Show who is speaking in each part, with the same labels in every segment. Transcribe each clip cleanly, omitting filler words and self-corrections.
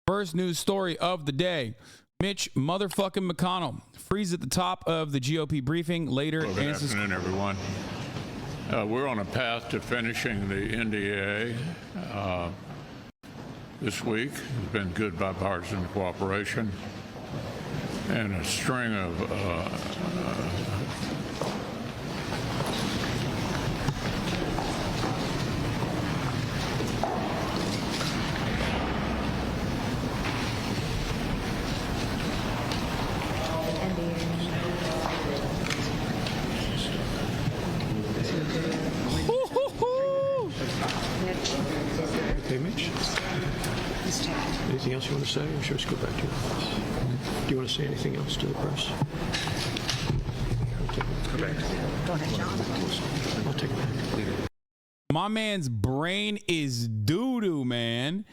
Speaker 1: First news story of the day. Mitch motherfucking McConnell frees at the top of the GOP briefing. Later,
Speaker 2: Good afternoon, everyone. We're on a path to finishing the NDA this week. It's been good bipartisan cooperation and a string of
Speaker 3: Okay, Mitch? Anything else you want to say, or should we just go back to your office? Do you want to say anything else to the press?
Speaker 4: Go ahead, John.
Speaker 3: I'll take it.
Speaker 1: My man's brain is doo-doo, man.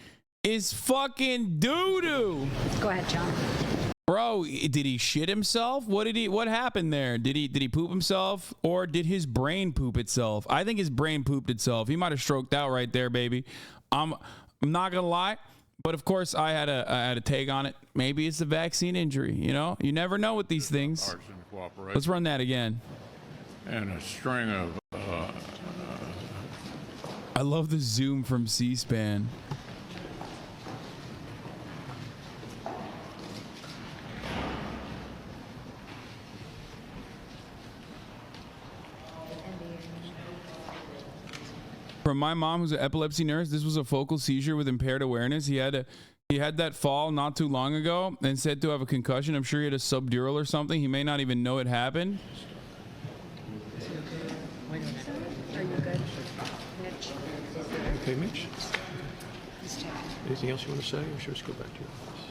Speaker 1: Is fucking doo-doo.
Speaker 4: Go ahead, John.
Speaker 1: Bro, did he shit himself? What happened there? Did he poop himself, or did his brain poop itself? I think his brain pooped itself. He might have stroked out right there, baby. I'm not gonna lie, but of course I had a take on it. Maybe it's a vaccine injury, you know? You never know with these things. Let's run that again.
Speaker 2: And a string of
Speaker 1: I love the zoom from C-SPAN. From my mom, who's an epilepsy nurse, this was a focal seizure with impaired awareness. He had that fall not too long ago and said to have a concussion. I'm sure he had a subdural or something. He may not even know it happened.
Speaker 4: Are you good? Mitch?
Speaker 3: Okay, Mitch? Anything else you want to say, or should we just go back to your office?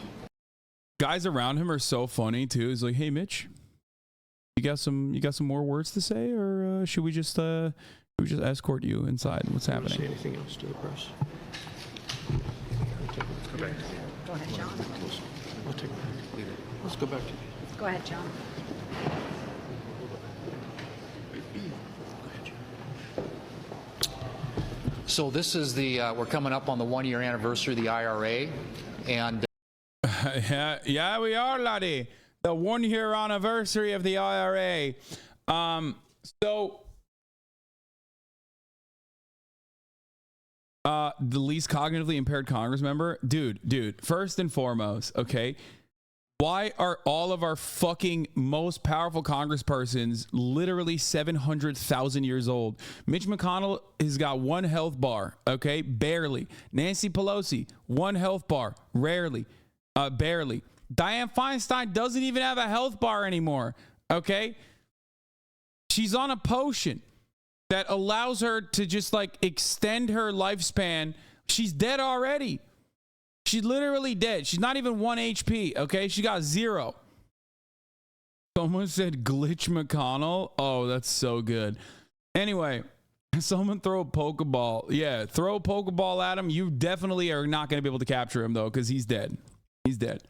Speaker 1: Guys around him are so funny too. He's like, "Hey, Mitch, you got some more words to say, or should we just escort you inside? What's happening?"
Speaker 3: Say anything else to the press?
Speaker 4: Go ahead, John.
Speaker 3: I'll take it. Let's go back to you.
Speaker 4: Go ahead, John.
Speaker 5: So this is we're coming up on the 1-year anniversary of the IRA, and
Speaker 1: yeah, we are, laddie. The 1-year anniversary of the IRA. So the least cognitively impaired Congress member, dude, first and foremost, okay, why are all of our fucking most powerful congresspersons literally 700,000 years old? Mitch McConnell has got one health bar, okay, barely. Nancy Pelosi, one health bar, barely. Dianne Feinstein doesn't even have a health bar anymore, okay? She's on a potion that allows her to just like extend her lifespan. She's dead already. She's literally dead. She's not even 1 HP, okay? She got 0. Someone said glitch McConnell. Oh, that's so good. Anyway, someone throw a Pokeball. Yeah, throw a Pokeball at him. You definitely are not going to be able to capture him, though, because he's dead. He's dead.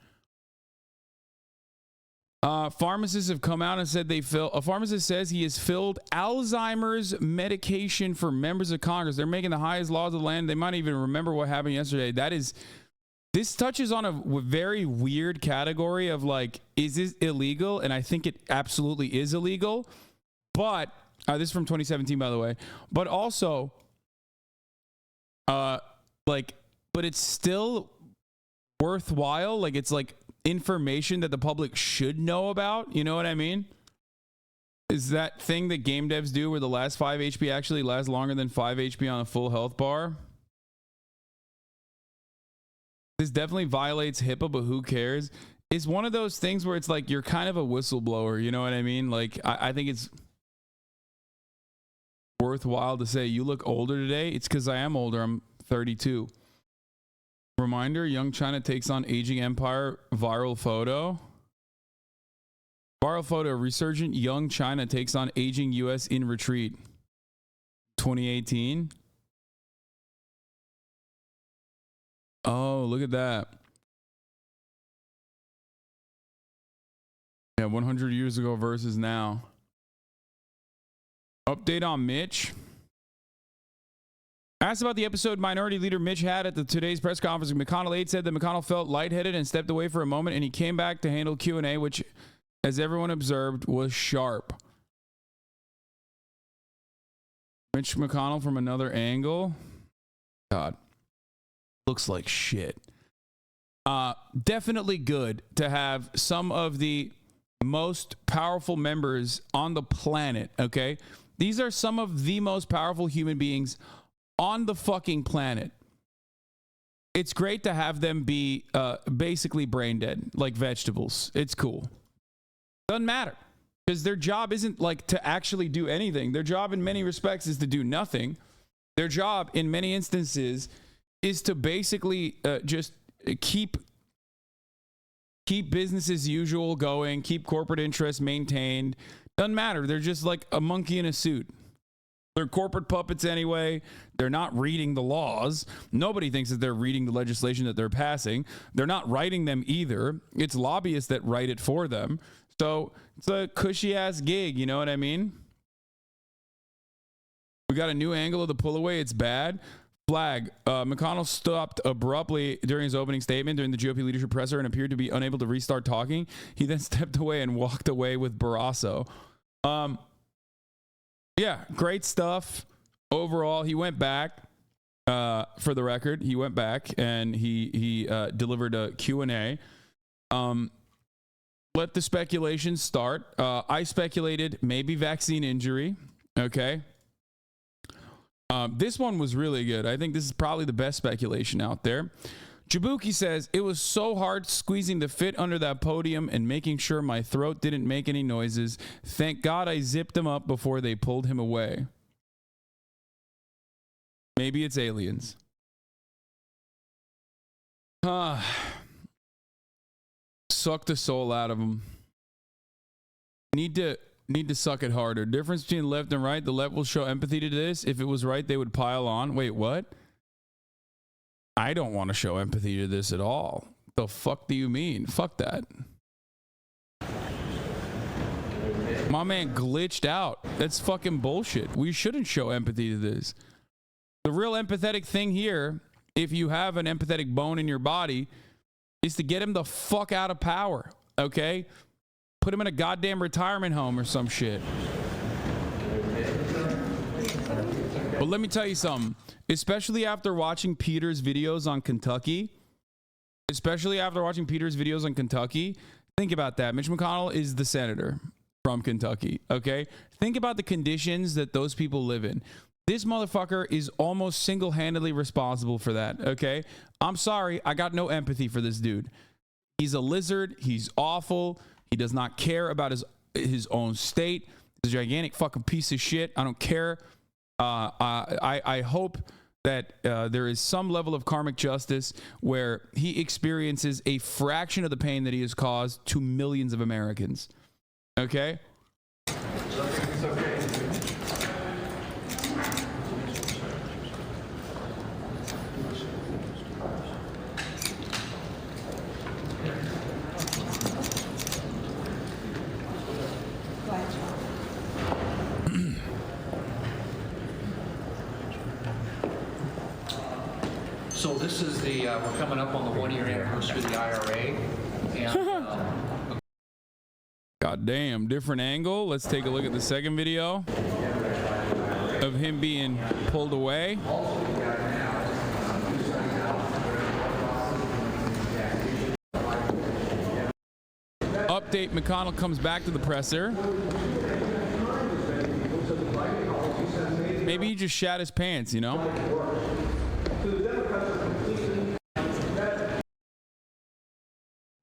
Speaker 1: Pharmacists have come out and said a pharmacist says he has filled Alzheimer's medication for members of Congress. They're making the highest laws of the land. They might even remember what happened yesterday. This touches on a very weird category of like, is this illegal? And I think it absolutely is illegal. But this is from 2017, by the way. But also, but it's still worthwhile. Like, it's like information that the public should know about. You know what I mean? Is that thing that game devs do where the last 5 HP actually lasts longer than 5 HP on a full health bar? This definitely violates HIPAA, but who cares? It's one of those things where it's like you're kind of a whistleblower. You know what I mean? Like, I think it's worthwhile to say, you look older today. It's because I am older. I'm 32. Reminder, young China takes on aging empire. Viral photo. Viral photo. Resurgent young China takes on aging U.S. in retreat. 2018. Oh, look at that. Yeah, 100 years ago versus now. Update on Mitch. Asked about the episode Minority Leader Mitch had at today's press conference, McConnell aide said that McConnell felt lightheaded and stepped away for a moment, and he came back to handle Q&A, which, as everyone observed, was sharp. Mitch McConnell from another angle. God. Looks like shit. Definitely good to have some of the most powerful members on the planet, okay? These are some of the most powerful human beings on the fucking planet. It's great to have them be basically brain dead, like vegetables. It's cool. Doesn't matter, because their job isn't like to actually do anything. Their job in many respects is to do nothing. Their job in many instances is to basically just keep business as usual going, keep corporate interests maintained. Doesn't matter. They're just like a monkey in a suit. They're corporate puppets anyway. They're not reading the laws. Nobody thinks that they're reading the legislation that they're passing. They're not writing them either. It's lobbyists that write it for them. So it's a cushy ass gig, you know what I mean? We got a new angle of the pull away. It's bad. Flag. McConnell stopped abruptly during his opening statement during the GOP leadership presser and appeared to be unable to restart talking. He then stepped away and walked away with Barrasso. Yeah, great stuff. Overall, he went back, for the record, he went back and he delivered a Q&A. Let the speculation start. I speculated maybe vaccine injury. Okay. This one was really good. I think this is probably the best speculation out there. Jabuki says, it was so hard squeezing the fit under that podium and making sure my throat didn't make any noises. Thank God I zipped him up before they pulled him away. Maybe it's aliens. Suck the soul out of him. Need to suck it harder. Difference between left and right. The left will show empathy to this. If it was right, they would pile on. Wait, what? I don't want to show empathy to this at all. The fuck do you mean? Fuck that. My man glitched out. That's fucking bullshit. We shouldn't show empathy to this. The real empathetic thing here, if you have an empathetic bone in your body, is to get him the fuck out of power. Okay? Put him in a goddamn retirement home or some shit. But let me tell you something. Especially after watching Peter's videos on Kentucky. Think about that. Mitch McConnell is the senator from Kentucky. Okay? Think about the conditions that those people live in. This motherfucker is almost single-handedly responsible for that. Okay? I'm sorry. I got no empathy for this dude. He's a lizard. He's awful. He does not care about his own state. He's a gigantic fucking piece of shit. I don't care. I hope that there is some level of karmic justice where he experiences a fraction of the pain that he has caused to millions of Americans. Okay?
Speaker 3: It's okay.
Speaker 5: So this is we're coming up on the 1-year anniversary of the IRA. And
Speaker 1: God damn, different angle. Let's take a look at the second video of him being pulled away. Update, McConnell comes back to the presser. Maybe he just shat his pants, you know?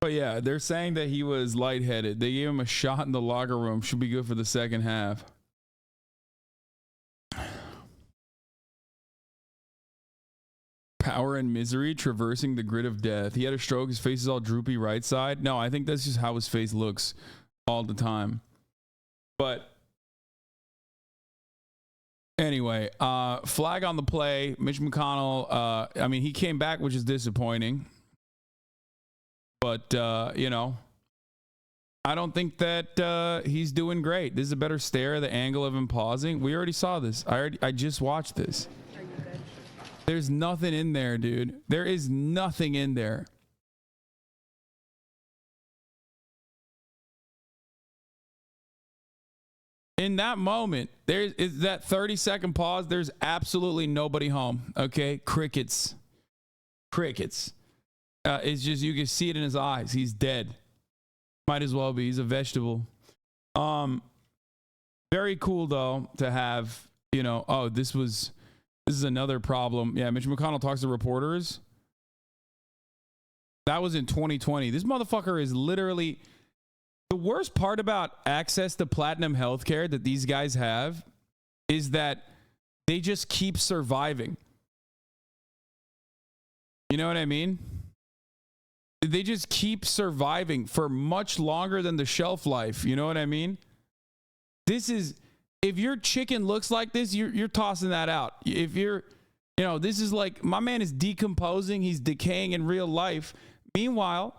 Speaker 1: But yeah, they're saying that he was lightheaded. They gave him a shot in the locker room. Should be good for the second half. Power and misery traversing the grid of death. He had a stroke. His face is all droopy right side. No, I think that's just how his face looks all the time. But anyway, flag on the play. Mitch McConnell, I mean, he came back, which is disappointing. But, you know, I don't think that he's doing great. This is a better stare, the angle of him pausing. We already saw this. I just watched this.
Speaker 4: Are you good?
Speaker 1: There's nothing in there, dude. There is nothing in there. In that moment, there is that 30-second pause. There's absolutely nobody home. Okay, crickets. It's just, you can see it in his eyes. He's dead. Might as well be. He's a vegetable. Very cool though to have, you know. Oh, this is another problem. Yeah, Mitch McConnell talks to reporters. That was in 2020. This motherfucker is literally. The worst part about access to platinum healthcare that these guys have is that they just keep surviving. You know what I mean? They just keep surviving for much longer than the shelf life. You know what I mean? This is, if your chicken looks like this, you're tossing that out. If you're, you know, this is like, my man is decomposing. He's decaying in real life. Meanwhile,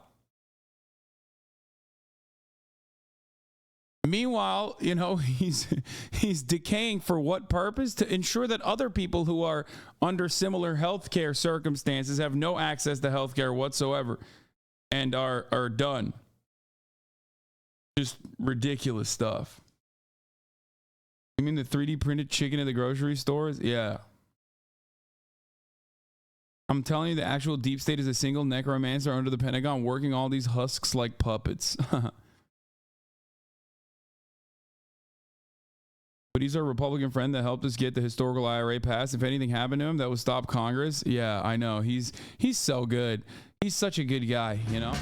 Speaker 1: you know, he's decaying for what purpose? To ensure that other people who are under similar healthcare circumstances have no access to healthcare whatsoever and are done. Just ridiculous stuff. You mean the 3D printed chicken at the grocery stores? Yeah. I'm telling you, the actual deep state is a single necromancer under the Pentagon working all these husks like puppets. But he's our Republican friend that helped us get the historical IRA passed. If anything happened to him, that would stop Congress. Yeah, I know. He's so good. He's such a good guy, you know?